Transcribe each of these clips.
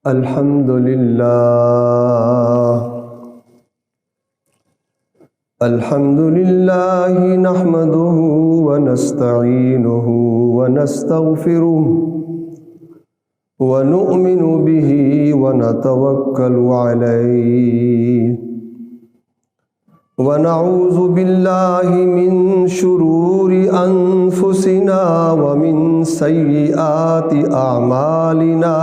الحمد لله نحمده ونستعينه ونستغفره ونؤمن به ونتوكل عليه ونعوذ بالله من شرور أنفسنا ومن سيئات أعمالنا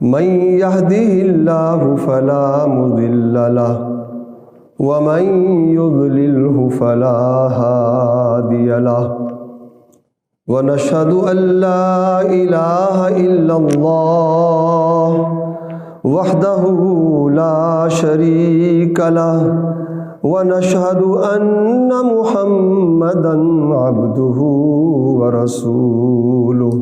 من يهده الله فلا مضل له ومن يضلله فلا هادي له ونشهد أن لا إله إلا الله وحده لا شريك له ونشهد أن محمدا عبده ورسوله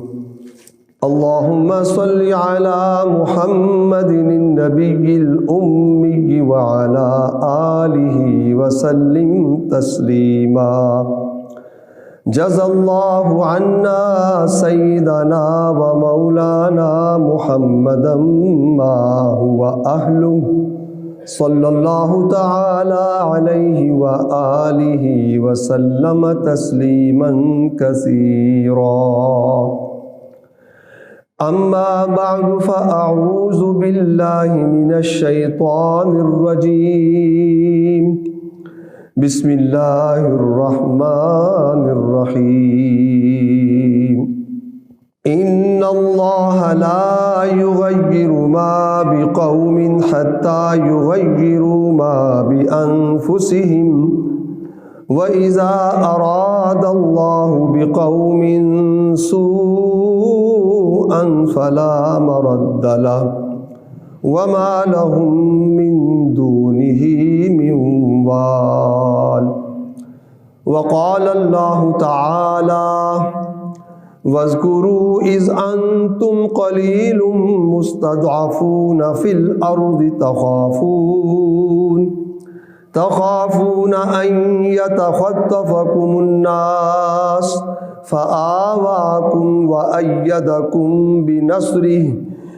اللهم صل على محمد النبي الأمي وعلى آله وسلم تسليما جزا الله عنا سيدنا ومولانا محمدا ما هو أهله صلى الله تعالى عليه وآله وسلم تسليما كثيرا أما بعد فأعوذ بالله من الشيطان الرجيم بسم الله الرحمن الرحيم إن الله لا يغير ما بقوم حتى يغيروا ما بأنفسهم وإذا أراد الله بقوم سوءا فلا مرد له وما لهم من دونه من وال وقال الله تعالى واذكروا إذ أنتم قليل مستضعفون في الأرض تخافون أن يتخطفكم الناس فآواكم وأيدكم بنصره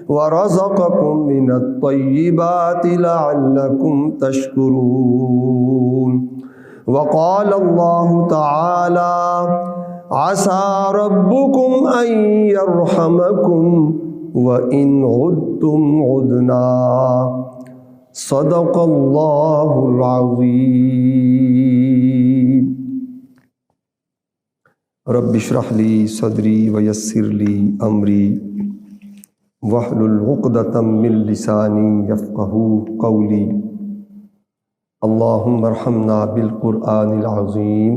ورزقكم من الطيبات لعلكم تشكرون وقال الله تعالى عسى ربكم أن يرحمكم وإن عدتم عدنا صدق اللہ العظیم رب اشرح لی صدری ویسر لی امری واحلل عقدۃ من لسانی یفقہوا قولی اللہم ارحمنا بالقرآن العظیم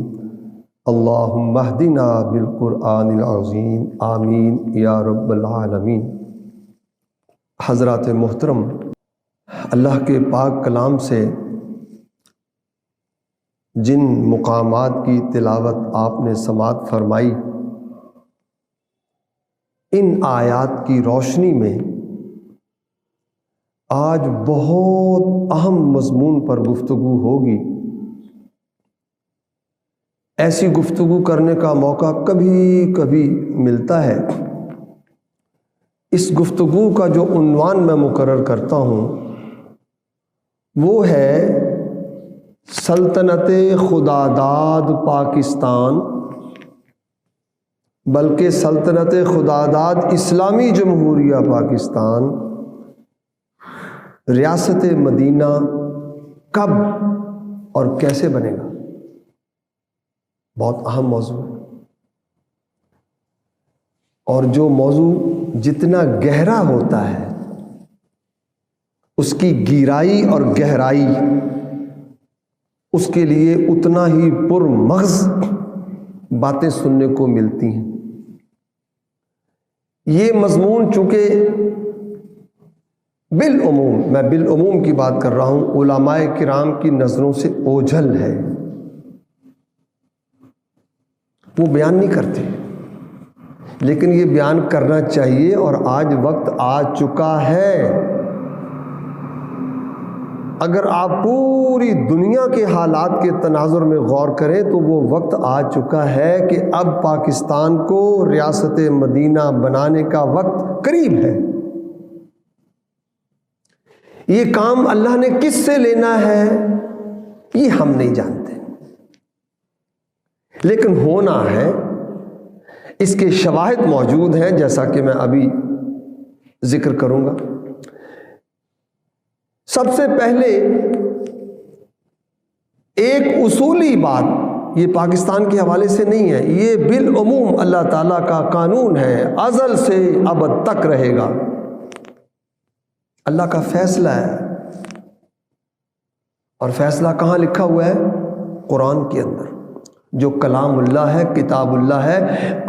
اللہم اہدنا بالقرآن العظیم آمین یا رب العالمین۔ حضرات محترم، اللہ کے پاک کلام سے جن مقامات کی تلاوت آپ نے سماعت فرمائی، ان آیات کی روشنی میں آج بہت اہم مضمون پر گفتگو ہوگی۔ ایسی گفتگو کرنے کا موقع کبھی کبھی ملتا ہے۔ اس گفتگو کا جو عنوان میں مقرر کرتا ہوں وہ ہے سلطنت خداداد پاکستان، بلکہ سلطنت خداداد اسلامی جمہوریہ پاکستان ریاست مدینہ کب اور کیسے بنے گا۔ بہت اہم موضوع ہے، اور جو موضوع جتنا گہرا ہوتا ہے اس کی گہرائی اور گہرائی اس کے لیے اتنا ہی پرمغز باتیں سننے کو ملتی ہیں۔ یہ مضمون چونکہ بالعموم، میں بالعموم کی بات کر رہا ہوں، علماء کرام کی نظروں سے اوجھل ہے، وہ بیان نہیں کرتے، لیکن یہ بیان کرنا چاہیے، اور آج وقت آ چکا ہے۔ اگر آپ پوری دنیا کے حالات کے تناظر میں غور کریں تو وہ وقت آ چکا ہے کہ اب پاکستان کو ریاست مدینہ بنانے کا وقت قریب ہے۔ یہ کام اللہ نے کس سے لینا ہے یہ ہم نہیں جانتے، لیکن ہونا ہے۔ اس کے شواہد موجود ہیں جیسا کہ میں ابھی ذکر کروں گا۔ سب سے پہلے ایک اصولی بات، یہ پاکستان کے حوالے سے نہیں ہے، یہ بالعموم اللہ تعالیٰ کا قانون ہے، ازل سے ابد تک رہے گا، اللہ کا فیصلہ ہے۔ اور فیصلہ کہاں لکھا ہوا ہے؟ قرآن کے اندر، جو کلام اللہ ہے، کتاب اللہ ہے۔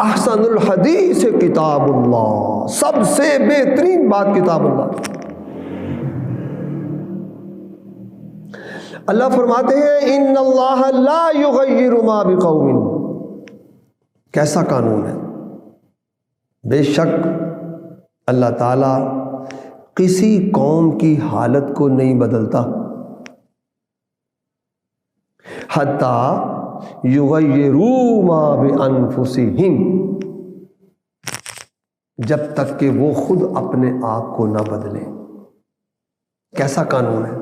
احسن الحدیث کتاب اللہ، سب سے بہترین بات کتاب اللہ۔ اللہ فرماتے ہیں ان اللہ لا یغیر ما بقوم، کیسا قانون ہے؟ بے شک اللہ تعالی کسی قوم کی حالت کو نہیں بدلتا، حتی یغیروا ما بانفسہم، جب تک کہ وہ خود اپنے آپ کو نہ بدلیں۔ کیسا قانون ہے؟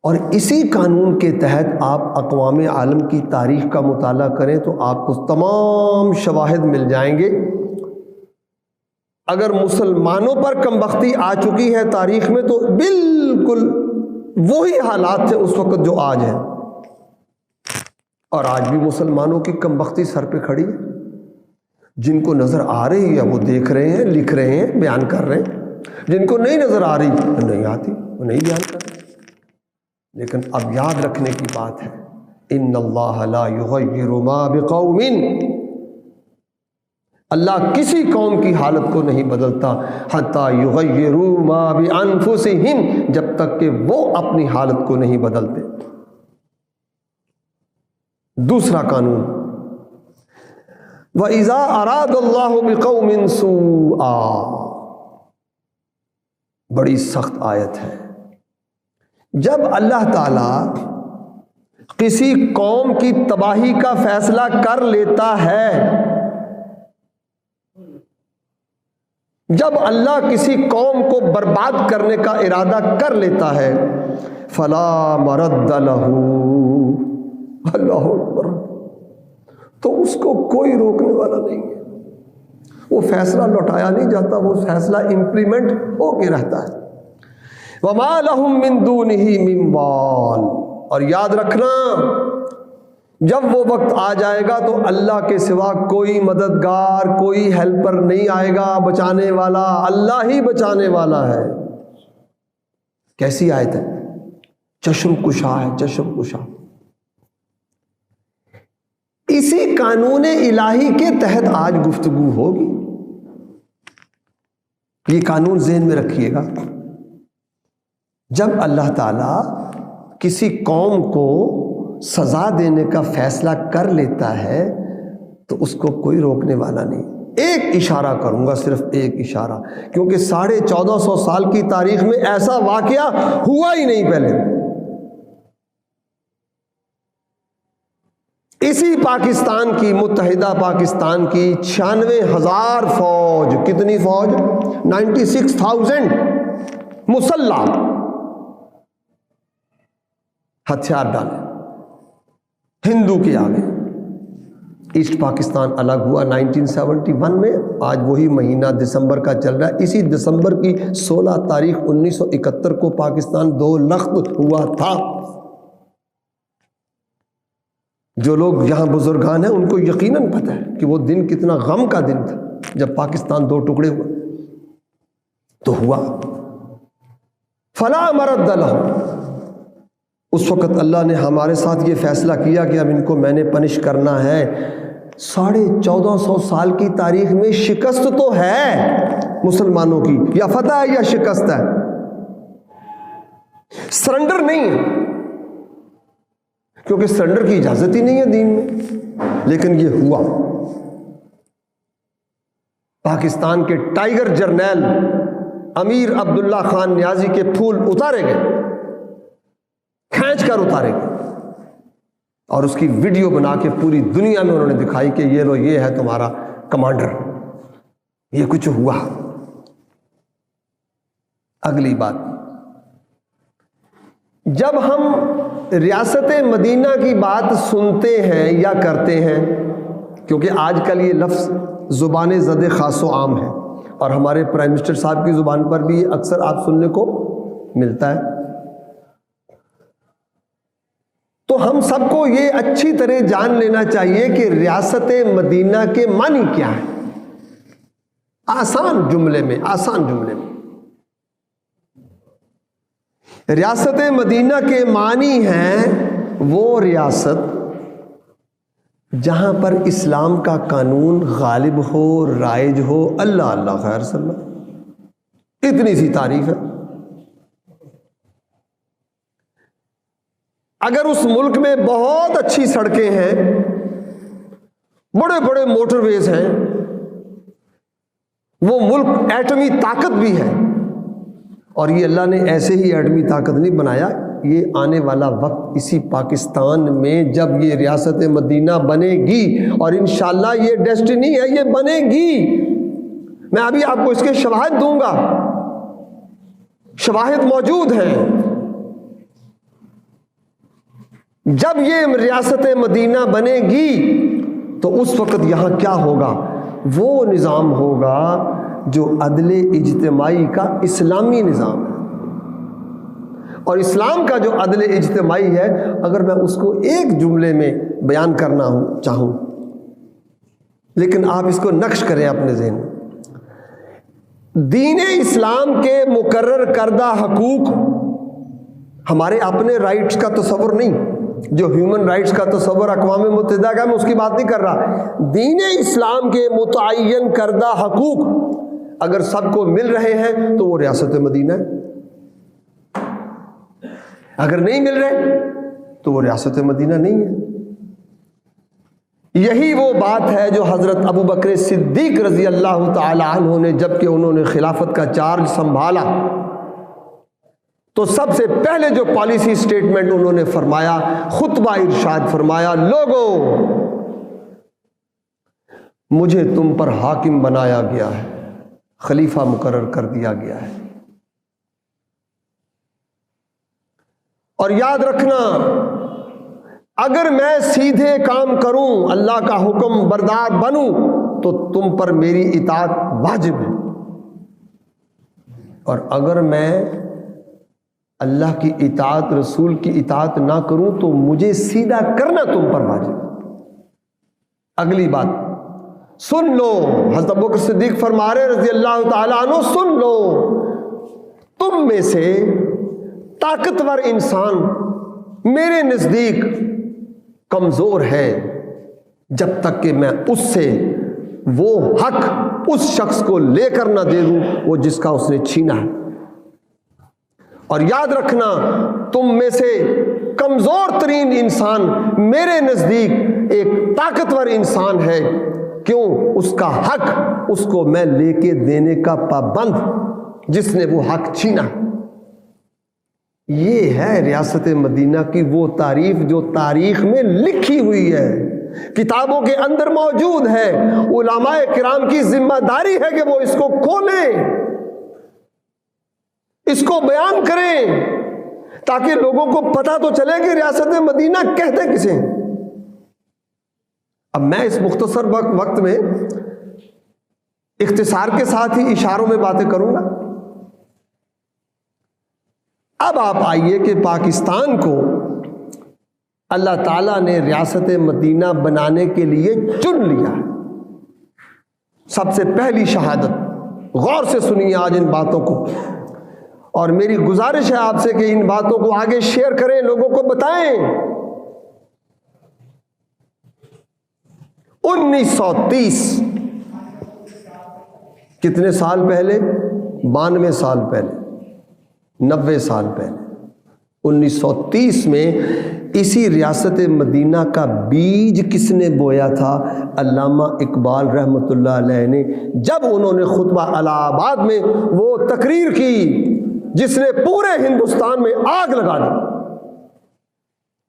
اور اسی قانون کے تحت آپ اقوام عالم کی تاریخ کا مطالعہ کریں تو آپ کو تمام شواہد مل جائیں گے۔ اگر مسلمانوں پر کم بختی آ چکی ہے تاریخ میں تو بالکل وہی حالات تھے اس وقت جو آج ہیں، اور آج بھی مسلمانوں کی کم بختی سر پہ کھڑی ہے۔ جن کو نظر آ رہی ہے وہ دیکھ رہے ہیں، لکھ رہے ہیں، بیان کر رہے ہیں، جن کو نہیں نظر آ رہی، نہیں آتی، وہ نہیں بیان کر رہے۔ لیکن اب یاد رکھنے کی بات ہے، ان اللہ لا یغیر ما بقوم، اللہ کسی قوم کی حالت کو نہیں بدلتا حتی یغیروا ما بانفسہم، جب تک کہ وہ اپنی حالت کو نہیں بدلتے۔ دوسرا قانون، وَإِذَا أَرَادَ اللَّهُ بِقَوْمٍ سُوءًا، بڑی سخت آیت ہے۔ جب اللہ تعالی کسی قوم کی تباہی کا فیصلہ کر لیتا ہے، جب اللہ کسی قوم کو برباد کرنے کا ارادہ کر لیتا ہے، فَلَا مَرَدَّ لَهُ، اللہ اکبر، تو اس کو کوئی روکنے والا نہیں ہے۔ وہ فیصلہ لوٹایا نہیں جاتا، وہ فیصلہ امپلیمنٹ ہو کے رہتا ہے۔ وَمَا لَهُم مِّن دُونِهِ مِّن وَالٍ، اور یاد رکھنا جب وہ وقت آ جائے گا تو اللہ کے سوا کوئی مددگار، کوئی ہیلپر نہیں آئے گا، بچانے والا اللہ ہی بچانے والا ہے۔ کیسی آیت ہے؟ چشم کشا ہے، چشم کشا۔ اسی قانون الہی کے تحت آج گفتگو ہوگی، یہ قانون ذہن میں رکھیے گا۔ جب اللہ تعالیٰ کسی قوم کو سزا دینے کا فیصلہ کر لیتا ہے تو اس کو کوئی روکنے والا نہیں۔ ایک اشارہ کروں گا، صرف ایک اشارہ، کیونکہ 1450 سال کی تاریخ میں ایسا واقعہ ہوا ہی نہیں پہلے۔ اسی پاکستان کی، متحدہ پاکستان کی 96,000 فوج، کتنی فوج؟ 96,000 مسلح ہتھیار ڈالے ہندو کے آگے۔ ایسٹ پاکستان الگ ہوا 1971 میں، آج وہی مہینہ دسمبر کا چل رہا ہے۔ اسی دسمبر کی 16 تاریخ 1971 کو پاکستان 2 لخت ہوا تھا۔ جو لوگ یہاں بزرگان ہیں ان کو یقیناً پتہ ہے کہ وہ دن کتنا غم کا دن تھا جب پاکستان 2 ٹکڑے ہوئے تو ہوا۔ فلا مرد لہ، اس وقت اللہ نے ہمارے ساتھ یہ فیصلہ کیا کہ اب ان کو میں نے پنش کرنا ہے۔ 1450 سال کی تاریخ میں شکست تو ہے مسلمانوں کی، یا فتح ہے یا شکست ہے، سرنڈر نہیں ہے، کیونکہ سرنڈر کی اجازت ہی نہیں ہے دین میں، لیکن یہ ہوا۔ پاکستان کے ٹائیگر جرنیل امیر عبداللہ خان نیازی کے پھول اتارے گئے، کھینچ کر اتارے گئے، اور اس کی ویڈیو بنا کے پوری دنیا میں انہوں نے دکھائی کہ یہ لو، یہ ہے تمہارا کمانڈر، یہ کچھ ہوا۔ اگلی بات، جب ہم ریاست مدینہ کی بات سنتے ہیں یا کرتے ہیں، کیونکہ آج کل یہ لفظ زبان زد خاص و عام ہے اور ہمارے پرائم منسٹر صاحب کی زبان پر بھی اکثر آپ سننے کو ملتا ہے، تو ہم سب کو یہ اچھی طرح جان لینا چاہیے کہ ریاست مدینہ کے معنی کیا ہے۔ آسان جملے میں ریاست مدینہ کے معنی ہیں وہ ریاست جہاں پر اسلام کا قانون غالب ہو، رائج ہو۔ اللہ اللہ خیر صلی اللہ، اتنی سی تعریف ہے۔ اگر اس ملک میں بہت اچھی سڑکیں ہیں، بڑے بڑے موٹر ویز ہیں، وہ ملک ایٹمی طاقت بھی ہے، اور یہ اللہ نے ایسے ہی ایٹمی طاقت نہیں بنایا، یہ آنے والا وقت اسی پاکستان میں جب یہ ریاست مدینہ بنے گی، اور انشاءاللہ یہ ڈیسٹینی ہے، یہ بنے گی۔ میں ابھی آپ کو اس کے شواہد دوں گا، شواہد موجود ہیں۔ جب یہ ریاست مدینہ بنے گی تو اس وقت یہاں کیا ہوگا؟ وہ نظام ہوگا جو عدل اجتماعی کا اسلامی نظام ہے، اور اسلام کا جو عدل اجتماعی ہے، اگر میں اس کو ایک جملے میں بیان کرنا چاہوں، لیکن آپ اس کو نقش کریں اپنے ذہن میں۔ دین اسلام کے مقرر کردہ حقوق، ہمارے اپنے رائٹس کا تصور نہیں، جو ہیومن رائٹس کا تصور اقوام متحدہ کا، میں اس کی بات نہیں کر رہا۔ دین اسلام کے متعین کردہ حقوق اگر سب کو مل رہے ہیں تو وہ ریاست مدینہ ہے، اگر نہیں مل رہے تو وہ ریاست مدینہ نہیں ہے۔ یہی وہ بات ہے جو حضرت ابو بکر صدیق رضی اللہ تعالی عنہ نے، جب کہ انہوں نے خلافت کا چارج سنبھالا، تو سب سے پہلے جو پالیسی سٹیٹمنٹ انہوں نے فرمایا، خطبہ ارشاد فرمایا، لوگو مجھے تم پر حاکم بنایا گیا ہے، خلیفہ مقرر کر دیا گیا ہے، اور یاد رکھنا اگر میں سیدھے کام کروں، اللہ کا حکم بردار بنوں، تو تم پر میری اطاعت واجب ہے، اور اگر میں اللہ کی اطاعت، رسول کی اطاعت نہ کروں تو مجھے سیدھا کرنا تم پر واجب ہے۔ اگلی بات سن لو، حضرت ابوبکر صدیق فرما رہے رضی اللہ تعالیٰ عنہ، سن لو، تم میں سے طاقتور انسان میرے نزدیک کمزور ہے جب تک کہ میں اس سے وہ حق اس شخص کو لے کر نہ دے دوں وہ جس کا اس نے چھینا ہے۔ اور یاد رکھنا تم میں سے کمزور ترین انسان میرے نزدیک ایک طاقتور انسان ہے، کیوں؟ اس کا حق اس کو میں لے کے دینے کا پابند جس نے وہ حق چھینا۔ یہ ہے ریاست مدینہ کی وہ تعریف جو تاریخ میں لکھی ہوئی ہے، کتابوں کے اندر موجود ہے۔ علماء کرام کی ذمہ داری ہے کہ وہ اس کو کھولیں، اس کو بیان کریں، تاکہ لوگوں کو پتہ تو چلے کہ ریاست مدینہ کہتے کسے۔ اب میں اس مختصر وقت میں اختصار کے ساتھ ہی اشاروں میں باتیں کروں گا۔ اب آپ آئیے کہ پاکستان کو اللہ تعالیٰ نے ریاست مدینہ بنانے کے لیے چن لیا۔ سب سے پہلی شہادت، غور سے سنیے آج ان باتوں کو، اور میری گزارش ہے آپ سے کہ ان باتوں کو آگے شیئر کریں، لوگوں کو بتائیں۔ 1930، کتنے سال پہلے؟ 92 سال پہلے، 90 سال پہلے، 1930 میں اسی ریاست مدینہ کا بیج کس نے بویا تھا؟ علامہ اقبال رحمۃ اللہ علیہ نے، جب انہوں نے خطبہ الہ آباد میں وہ تقریر کی جس نے پورے ہندوستان میں آگ لگا دی،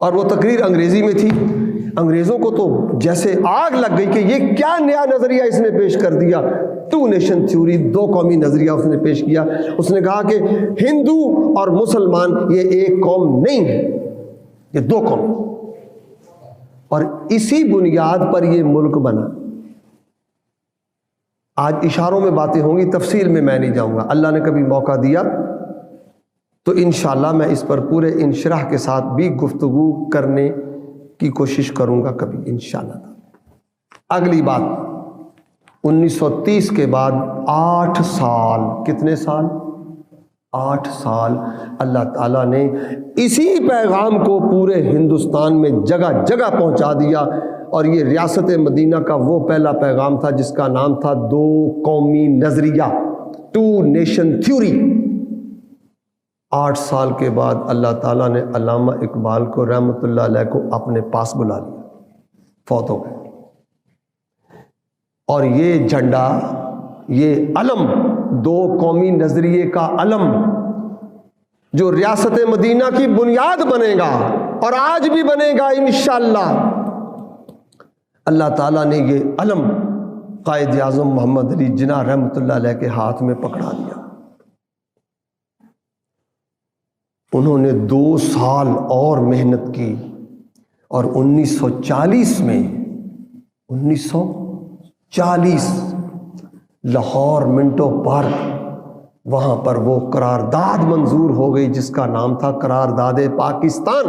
اور وہ تقریر انگریزی میں تھی۔ انگریزوں کو تو جیسے آگ لگ گئی کہ یہ کیا نیا نظریہ اس نے پیش کر دیا. 2 نیشن تھیوری، 2 قومی نظریہ اس نے پیش کیا. اس نے کہا کہ ہندو اور مسلمان یہ ایک قوم نہیں ہے، یہ 2 قوم، اور اسی بنیاد پر یہ ملک بنا. آج اشاروں میں باتیں ہوں گی، تفصیل میں میں نہیں جاؤں گا. اللہ نے کبھی موقع دیا تو انشاءاللہ میں اس پر پورے انشراح کے ساتھ بھی گفتگو کرنے کی کوشش کروں گا کبھی انشاءاللہ. اگلی بات، 1930 کے بعد 8 سال، کتنے سال؟ 8 سال اللہ تعالیٰ نے اسی پیغام کو پورے ہندوستان میں جگہ جگہ پہنچا دیا. اور یہ ریاست مدینہ کا وہ پہلا پیغام تھا جس کا نام تھا 2 قومی نظریہ، 2 نیشن تھیوری. 8 سال کے بعد اللہ تعالیٰ نے علامہ اقبال کو رحمۃ اللہ علیہ کو اپنے پاس بلا لیا، فوت ہو گئے. اور یہ جھنڈا، یہ علم، 2 قومی نظریے کا علم جو ریاست مدینہ کی بنیاد بنے گا اور آج بھی بنے گا انشاءاللہ. اللہ تعالیٰ نے یہ علم قائد اعظم محمد علی جناح رحمۃ اللہ علیہ کے ہاتھ میں پکڑا دیا. انہوں نے 2 سال اور محنت کی اور 1940 میں 1940 لاہور منٹو پارک، وہاں پر وہ قرارداد منظور ہو گئی جس کا نام تھا قرارداد پاکستان.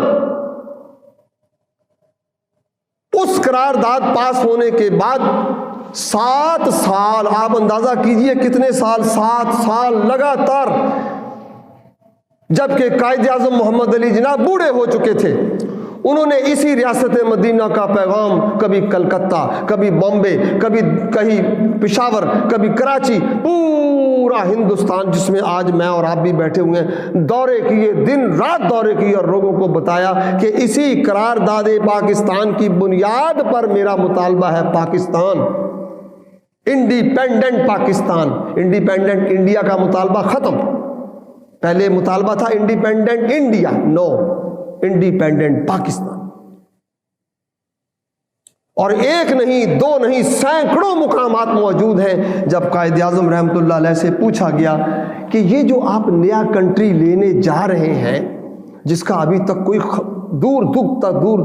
اس قرارداد پاس ہونے کے بعد 7 سال، آپ اندازہ کیجئے کتنے سال، 7 سال لگاتار، جبکہ قائد اعظم محمد علی جناح بوڑھے ہو چکے تھے، انہوں نے اسی ریاست مدینہ کا پیغام کبھی کلکتہ، کبھی بامبے، کبھی کہیں پشاور، کبھی کراچی، پورا ہندوستان جس میں آج میں اور آپ بھی بیٹھے ہوئے ہیں، دورے کیے، دن رات دورے کیے اور لوگوں کو بتایا کہ اسی قرارداد پاکستان کی بنیاد پر میرا مطالبہ ہے Pakistan, independent Pakistan. Independent India کا مطالبہ ختم. پہلے مطالبہ تھا انڈیپینڈنٹ انڈیا، نو، انڈیپینڈنٹ پاکستان. اور 1 نہیں 2 نہیں، سینکڑوں مقامات موجود ہیں. جب قائد اعظم رحمۃ اللہ علیہ سے پوچھا گیا کہ یہ جو آپ نیا کنٹری لینے جا رہے ہیں، جس کا ابھی تک کوئی دور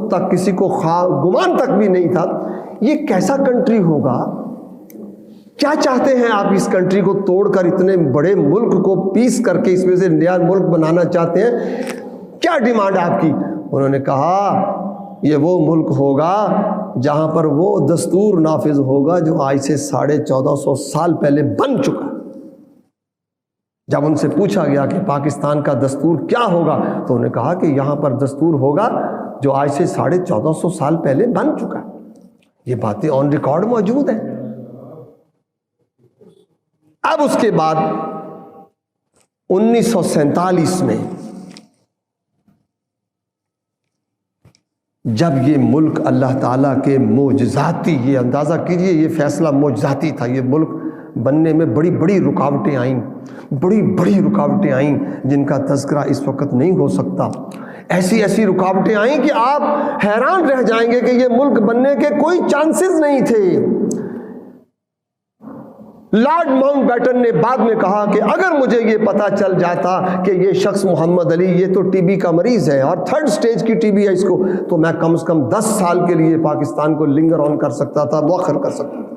تک کسی کو گمان تک بھی نہیں تھا، یہ کیسا کنٹری ہوگا؟ کیا چاہتے ہیں آپ اس کنٹری کو توڑ کر اتنے بڑے ملک کو پیس کر کے اس میں سے نیا ملک بنانا چاہتے ہیں؟ کیا ڈیمانڈ آپ کی؟ انہوں نے کہا یہ وہ ملک ہوگا جہاں پر وہ دستور نافذ ہوگا جو آج سے 1450 سال پہلے بن چکا. جب ان سے پوچھا گیا کہ پاکستان کا دستور کیا ہوگا تو انہوں نے کہا کہ یہاں پر دستور ہوگا جو آج سے 1450 سال پہلے بن چکا. یہ باتیں آن ریکارڈ موجود ہیں. اب اس کے بعد 1947 میں جب یہ ملک اللہ تعالیٰ کے معجزاتی، یہ اندازہ کیجئے یہ فیصلہ معجزاتی تھا، یہ ملک بننے میں بڑی بڑی رکاوٹیں آئیں، بڑی بڑی رکاوٹیں آئیں جن کا تذکرہ اس وقت نہیں ہو سکتا. ایسی ایسی رکاوٹیں آئیں کہ آپ حیران رہ جائیں گے کہ یہ ملک بننے کے کوئی چانسز نہیں تھے. لارڈ ماؤنٹ بیٹن نے بعد میں کہا کہ اگر مجھے یہ پتا چل جاتا کہ یہ شخص محمد علی یہ تو ٹی بی کا مریض ہے اور 3rd سٹیج کی ٹی بی ہے اس کو، تو میں کم از کم 10 سال کے لیے پاکستان کو لنگر آن کر سکتا تھا، مؤخر کر سکتا تھا.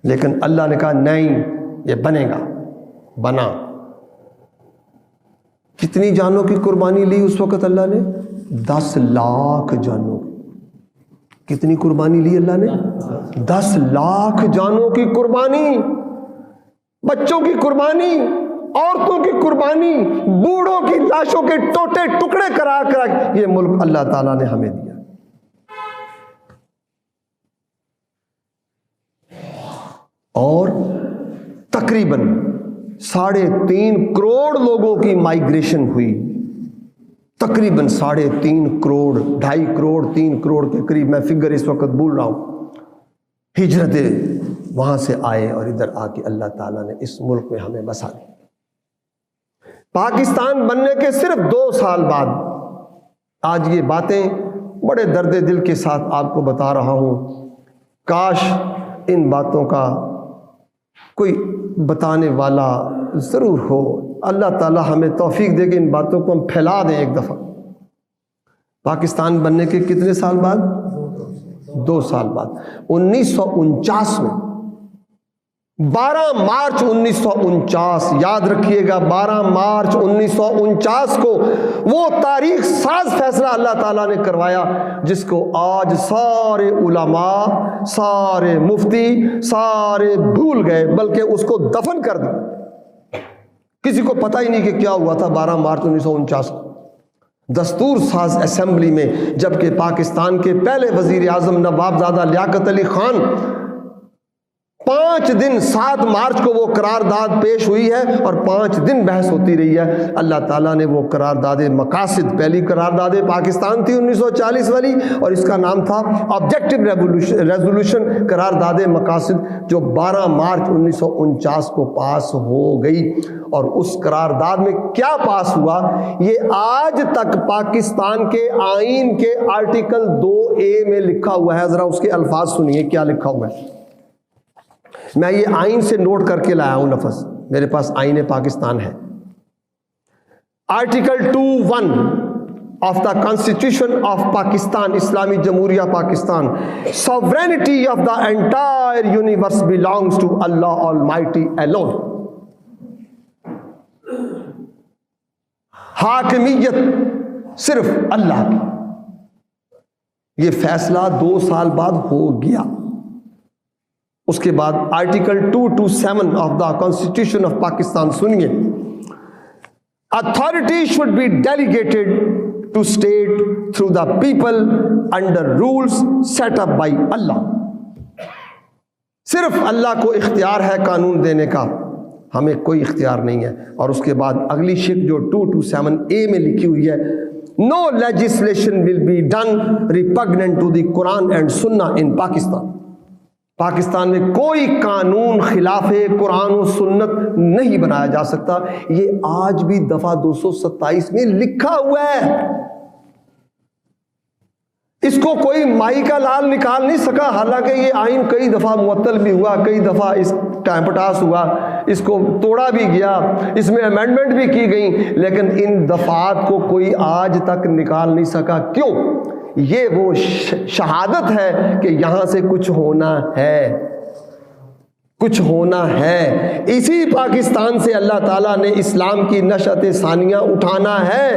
لیکن اللہ نے کہا نہیں، یہ بنے گا. بنا. کتنی جانوں کی قربانی لی اس وقت اللہ نے؟ 10 لاکھ جانوں. کتنی قربانی لی اللہ نے؟ 10 لاکھ جانوں کی قربانی، بچوں کی قربانی، عورتوں کی قربانی، بوڑھوں کی لاشوں کے ٹوٹے ٹکڑے کرا کر یہ ملک اللہ تعالیٰ نے ہمیں دیا. اور تقریباً 3.5 کروڑ لوگوں کی مائیگریشن ہوئی. تقریباً 3.5 کروڑ، 2.5 کروڑ، 3 کروڑ کے قریب، میں فگر اس وقت بول رہا ہوں، ہجرت وہاں سے آئے اور ادھر آ کے اللہ تعالیٰ نے اس ملک میں ہمیں بسا دیا. پاکستان بننے کے صرف 2 سال بعد آج یہ باتیں بڑے درد دل کے ساتھ آپ کو بتا رہا ہوں، کاش ان باتوں کا کوئی بتانے والا ضرور ہو۔ اللہ تعالی ہمیں توفیق دے کہ ان باتوں کو ہم پھیلا دیں ایک دفعہ۔ پاکستان بننے کے کتنے سال بعد؟ 2 سال بعد، 1949 میں، 12 مارچ 1949، یاد رکھیے گا 12 مارچ 1949 کو وہ تاریخ ساز فیصلہ اللہ تعالیٰ نے کروایا جس کو آج سارے علماء، سارے مفتی، سارے بھول گئے، بلکہ اس کو دفن کر دیا۔ کسی کو پتہ ہی نہیں کہ کیا ہوا تھا 12 مارچ 1949 کو۔ دستور ساز اسمبلی میں جبکہ پاکستان کے پہلے وزیر اعظم نواب زادہ لیاقت علی خان 5 دن 7 مارچ کو وہ قرارداد پیش ہوئی ہے اور 5 دن بحث ہوتی رہی ہے۔ اللہ تعالیٰ نے وہ قرارداد مقاصد، پہلی قرارداد پاکستان تھی 1940 والی، اور اس کا نام تھا آبجیکٹو ریزولوشن قرارداد مقاصد، جو 12 مارچ 1949 کو پاس ہو گئی۔ اور اس قرارداد میں کیا پاس ہوا یہ آج تک پاکستان کے آئین کے آرٹیکل 2A میں لکھا ہوا ہے۔ ذرا اس کے الفاظ سنیے کیا لکھا ہوا ہے۔ میں یہ آئین سے نوٹ کر کے لایا ہوں لفظ، میرے پاس آئین پاکستان ہے۔ Article 2(1) of the Constitution of Pakistan, اسلامی جمہوریہ Pakistan: Sovereignty of the entire universe belongs to Allah Almighty alone. حاکمیت صرف اللہ کی۔ یہ فیصلہ 2 سال بعد ہو گیا۔ اس کے بعد article 227 of the constitution of Pakistan سنیے: Authority should be delegated to state through the people under rules set up by Allah. صرف اللہ کو اختیار ہے قانون دینے کا، ہمیں کوئی اختیار نہیں ہے۔ اور اس کے بعد اگلی شک جو 227A میں لکھی ہوئی ہے: No legislation will be done repugnant to the Quran and Sunnah in Pakistan. Pakistan میں کوئی قانون خلاف قرآن و سنت نہیں بنایا جا سکتا۔ یہ آج بھی دفعہ 227 میں لکھا ہوا ہے۔ اس کو کوئی مائی کا لال نکال نہیں سکا، حالانکہ یہ آئین کئی دفعہ معطل بھی ہوا، کئی دفعہ اس ٹائم پٹاس ہوا، اس کو توڑا بھی گیا، اس میں امینڈمنٹ بھی کی گئی، لیکن ان دفعات کو کوئی آج تک نکال نہیں سکا۔ کیوں؟ یہ وہ شہادت ہے کہ یہاں سے کچھ ہونا ہے، کچھ ہونا ہے۔ اسی پاکستان سے اللہ تعالیٰ نے اسلام کی نشأت ثانیہ اٹھانا ہے۔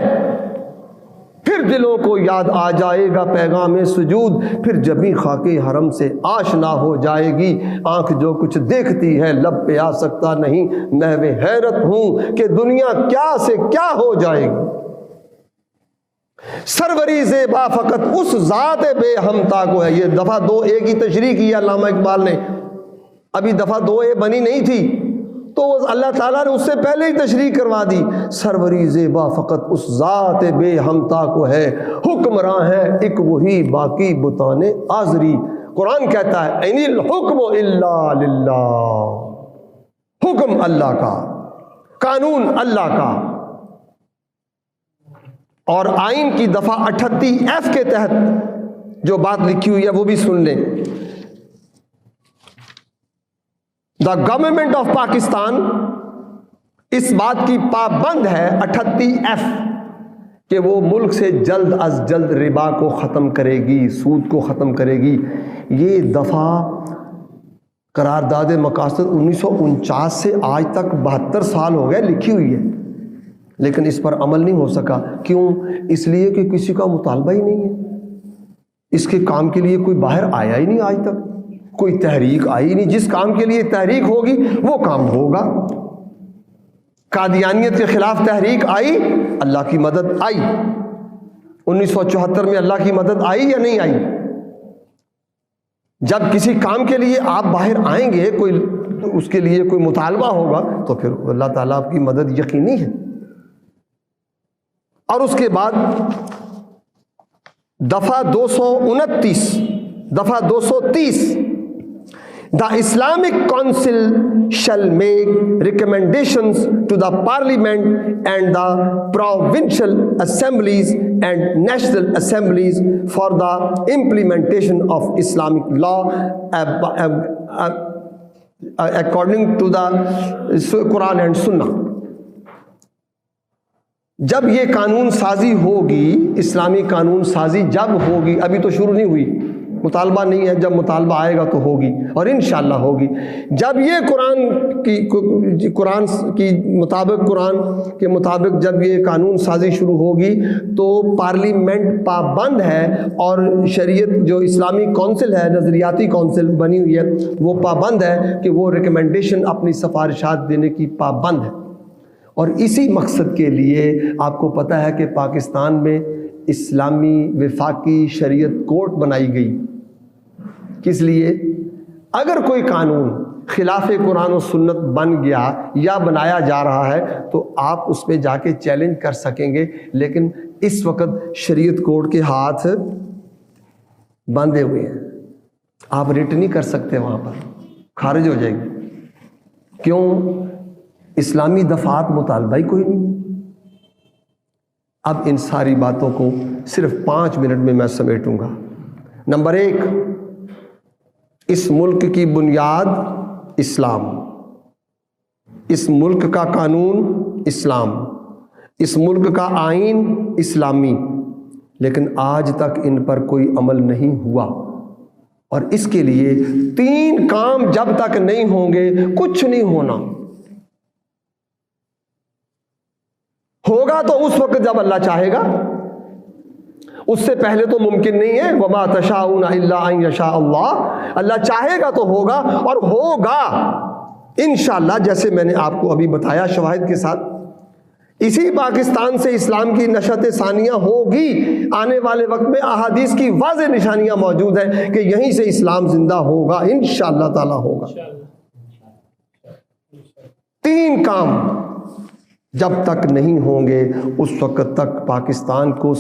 پھر دلوں کو یاد آ جائے گا پیغام سجود، پھر جبیں خاک حرم سے آشنا ہو جائے گی۔ آنکھ جو کچھ دیکھتی ہے لب پہ آ سکتا نہیں، محو حیرت ہوں کہ دنیا کیا سے کیا ہو جائے گی۔ سروری زیبا فقط اس ذات بے ہمتا کو ہے۔ یہ دفعہ 2A کی تشریح کی ہے علامہ اقبال نے، ابھی دفعہ 2A بنی نہیں تھی تو اللہ تعالیٰ نے اس سے پہلے ہی تشریح کروا دی۔ سروری زیبا فقط اس ذات بے ہمتا کو ہے، حکمراں ہے ایک وہی باقی بتانے آزری۔ قرآن کہتا ہے ان الحکم الا للہ، حکم اللہ کا، قانون اللہ کا۔ اور آئین کی دفعہ 38F کے تحت جو بات لکھی ہوئی ہے وہ بھی سن لیں۔ دا گورنمنٹ آف پاکستان اس بات کی پابند ہے 38F کہ وہ ملک سے جلد از جلد ربا کو ختم کرے گی، سود کو ختم کرے گی۔ یہ دفعہ قرارداد مقاصد 1949 سے آج تک 72 سال ہو گئے لکھی ہوئی ہے، لیکن اس پر عمل نہیں ہو سکا۔ کیوں؟ اس لیے کہ کسی کا مطالبہ ہی نہیں ہے، اس کے کام کے لیے کوئی باہر آیا ہی نہیں، آج تک کوئی تحریک آئی نہیں۔ جس کام کے لیے تحریک ہوگی وہ کام ہوگا۔ قادیانیت کے خلاف تحریک آئی، اللہ کی مدد آئی۔ 1974 میں اللہ کی مدد آئی یا نہیں آئی؟ جب کسی کام کے لیے آپ باہر آئیں گے، کوئی اس کے لیے کوئی مطالبہ ہوگا تو پھر اللہ تعالیٰ آپ کی مدد یقینی ہے۔ اور اس کے بعد دفعہ 229، دفعہ 230، The Islamic Council shall make recommendations to the Parliament and the provincial assemblies and national assemblies for the implementation of Islamic law according to the Quran and Sunnah. جب یہ قانون سازی ہوگی، اسلامی قانون سازی جب ہوگی، ابھی تو شروع نہیں ہوئی، مطالبہ نہیں ہے، جب مطالبہ آئے گا تو ہوگی اور انشاءاللہ ہوگی. جب یہ قرآن کے مطابق جب یہ قانون سازی شروع ہوگی تو پارلیمنٹ پابند ہے، اور شریعت جو اسلامی کونسل ہے، نظریاتی کونسل بنی ہوئی ہے، وہ پابند ہے کہ وہ ریکمنڈیشن اپنی سفارشات دینے کی پابند ہے. اور اسی مقصد کے لیے آپ کو پتہ ہے کہ پاکستان میں اسلامی وفاقی شریعت کورٹ بنائی گئی. کس لیے؟ اگر کوئی قانون خلاف قرآن و سنت بن گیا یا بنایا جا رہا ہے تو آپ اس پہ جا کے چیلنج کر سکیں گے، لیکن اس وقت شریعت کورٹ کے ہاتھ باندھے ہوئے ہیں، آپ ریٹ نہیں کر سکتے، وہاں پر خارج ہو جائے گی. کیوں؟ اسلامی دفعات مطالبہ ہی کوئی نہیں. اب ان ساری باتوں کو صرف 5 منٹ میں سمیٹوں گا. نمبر 1، اس ملک کی بنیاد اسلام، اس ملک کا قانون اسلام، اس ملک کا آئین اسلامی، لیکن آج تک ان پر کوئی عمل نہیں ہوا. اور اس کے لیے 3 کام جب تک نہیں ہوں گے کچھ نہیں ہونا. ہوگا تو اس وقت جب اللہ چاہے گا، اس سے پہلے تو ممکن نہیں ہے. وما تشاءون الا ان یشاء اللہ، اللہ چاہے گا تو ہوگا، اور ہوگا انشاءاللہ. جیسے میں نے آپ کو ابھی بتایا شواہد کے ساتھ، اسی پاکستان سے اسلام کی نشأت ثانیہ ہوگی. آنے والے وقت میں احادیث کی واضح نشانیاں موجود ہیں کہ یہیں سے اسلام زندہ ہوگا، انشاءاللہ تعالی ہوگا. 3 کام جب تک نہیں ہوں گے اس وقت تک پاکستان کو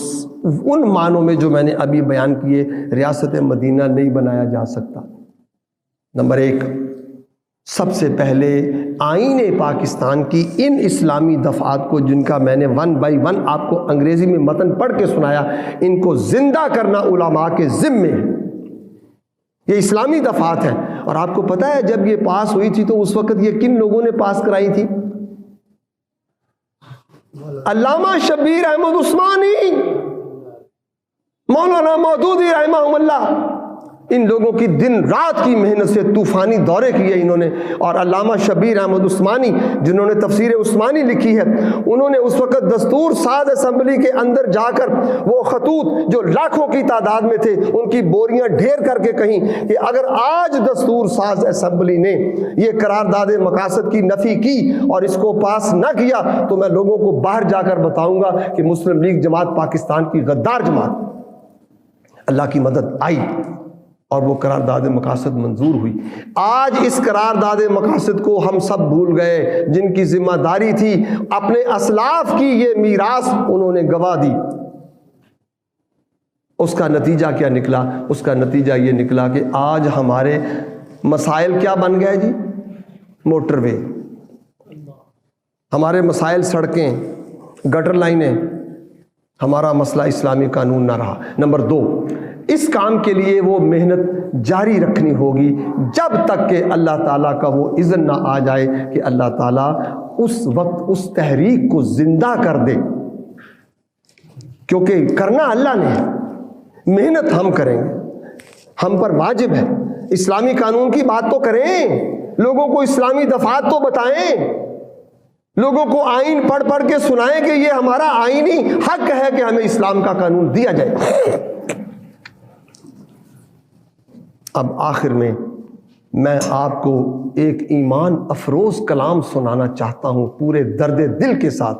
ان معنوں میں جو میں نے ابھی بیان کیے ریاست مدینہ نہیں بنایا جا سکتا. نمبر 1، سب سے پہلے آئین پاکستان کی ان اسلامی دفعات کو، جن کا میں نے 1 بائی 1 آپ کو انگریزی میں متن پڑھ کے سنایا، ان کو زندہ کرنا علماء کے ذمے ہے. یہ اسلامی دفعات ہیں. اور آپ کو پتہ ہے جب یہ پاس ہوئی تھی تو اس وقت یہ کن لوگوں نے پاس کرائی تھی؟ علامہ شبیر احمد عثمانی، مولانا مودودی رحمہ اللہ. ان لوگوں کی دن رات کی محنت سے طوفانی دورے کیے انہوں نے. اور علامہ شبیر احمد عثمانی جنہوں نے تفسیر عثمانی لکھی ہے، انہوں نے اس وقت دستور ساز اسمبلی کے اندر جا کر وہ خطوط جو لاکھوں کی تعداد میں تھے ان کی بوریاں ڈھیر کر کے کہیں کہ اگر آج دستور ساز اسمبلی نے یہ قرارداد مقاصد کی نفی کی اور اس کو پاس نہ کیا تو میں لوگوں کو باہر جا کر بتاؤں گا کہ مسلم لیگ جماعت پاکستان کی غدار جماعت. اللہ کی مدد آئی اور وہ قرارداد مقاصد منظور ہوئی. آج اس قرارداد مقاصد کو ہم سب بھول گئے. جن کی ذمہ داری تھی اپنے اسلاف کی یہ میراث انہوں نے گوا دی. اس کا نتیجہ کیا نکلا؟ اس کا نتیجہ یہ نکلا کہ آج ہمارے مسائل کیا بن گئے جی؟ موٹر وے. ہمارے مسائل سڑکیں، گٹر لائنیں. ہمارا مسئلہ اسلامی قانون نہ رہا. نمبر 2، اس کام کے لیے وہ محنت جاری رکھنی ہوگی جب تک کہ اللہ تعالیٰ کا وہ اذن نہ آ جائے کہ اللہ تعالیٰ اس وقت اس تحریک کو زندہ کر دے. کیونکہ کرنا اللہ نے ہے، محنت ہم کریں گے، ہم پر واجب ہے. اسلامی قانون کی بات تو کریں، لوگوں کو اسلامی دفعات تو بتائیں، لوگوں کو آئین پڑھ پڑھ کے سنائیں کہ یہ ہمارا آئینی حق ہے کہ ہمیں اسلام کا قانون دیا جائے. اب آخر میں آپ کو ایک ایمان افروز کلام سنانا چاہتا ہوں پورے درد دل کے ساتھ.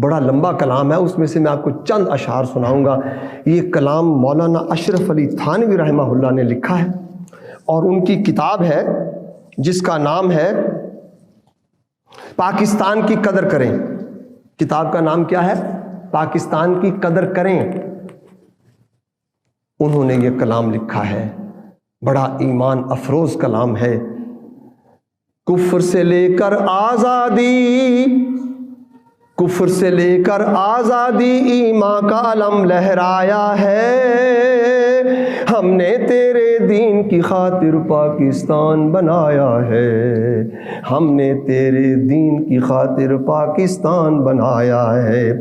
بڑا لمبا کلام ہے، اس میں سے میں آپ کو چند اشعار سناؤں گا. یہ کلام مولانا اشرف علی تھانوی رحمہ اللہ نے لکھا ہے اور ان کی کتاب ہے جس کا نام ہے پاکستان کی قدر کریں. کتاب کا نام کیا ہے؟ پاکستان کی قدر کریں. انہوں نے یہ کلام لکھا ہے، بڑا ایمان افروز کلام ہے. کفر سے لے کر آزادی، کفر سے لے کر آزادی ایمان کا علم لہرایا ہے، ہم نے تیرے دین کی خاطر پاکستان بنایا ہے، ہم نے تیرے دین کی خاطر پاکستان بنایا ہے۔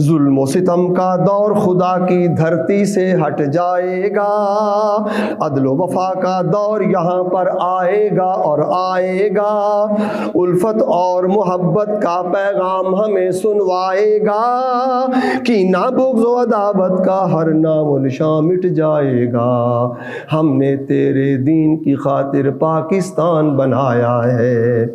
ظلم و ستم کا دور خدا کی دھرتی سے ہٹ جائے گا، عدل و وفا کا دور یہاں پر آئے گا اور آئے گا، الفت اور محبت کا پیغام ہمیں سنوائے گا، کینہ بغض و عداوت کا ہر نام و نشان مٹ جائے گا، ہم نے تیرے دین کی خاطر پاکستان بنایا ہے۔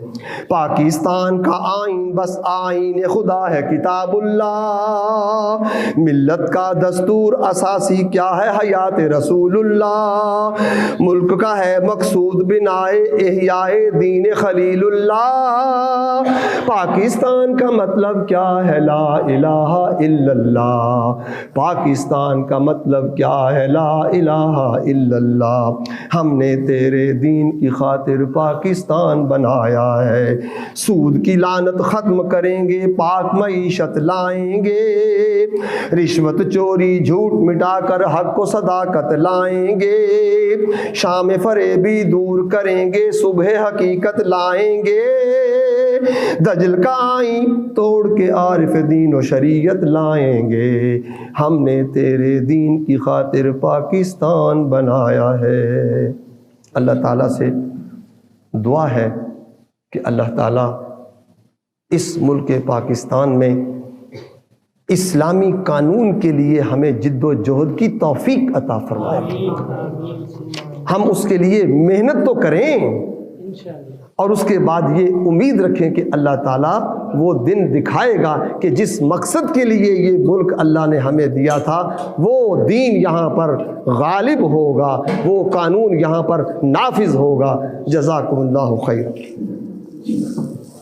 پاکستان کا آئین بس آئین خدا ہے کتاب اللہ، ملت کا دستور اساسی کیا ہے حیات رسول اللہ، ملک کا ہے مقصود بنائے احیاء دین خلیل اللہ، پاکستان کا مطلب کیا ہے لا الہ الا اللہ، پاکستان کا مطلب کیا ہے لا الہ الا اللہ، ہم نے تیرے دین کی خاطر پاکستان بنایا ہے۔ سود کی لعنت ختم کریں گے، پاک معیشت لائیں گے، رشوت چوری جھوٹ مٹا کر حق و صداقت لائیں گے، شام فریبی دور کریں گے، صبح حقیقت لائیں گے، دجل کا آئین توڑ کے عارف دین و شریعت لائیں گے، ہم نے تیرے دین کی خاطر پاکستان بنایا ہے۔ اللہ تعالیٰ سے دعا ہے کہ اللہ تعالیٰ اس ملک پاکستان میں اسلامی قانون کے لیے ہمیں جد و جہد کی توفیق عطا فرمائے، ہم اس کے لیے محنت تو کریں اور اس کے بعد یہ امید رکھیں کہ اللہ تعالیٰ وہ دن دکھائے گا کہ جس مقصد کے لیے یہ ملک اللہ نے ہمیں دیا تھا وہ دین یہاں پر غالب ہوگا، وہ قانون یہاں پر نافذ ہوگا۔ جزاکم اللہ خیر۔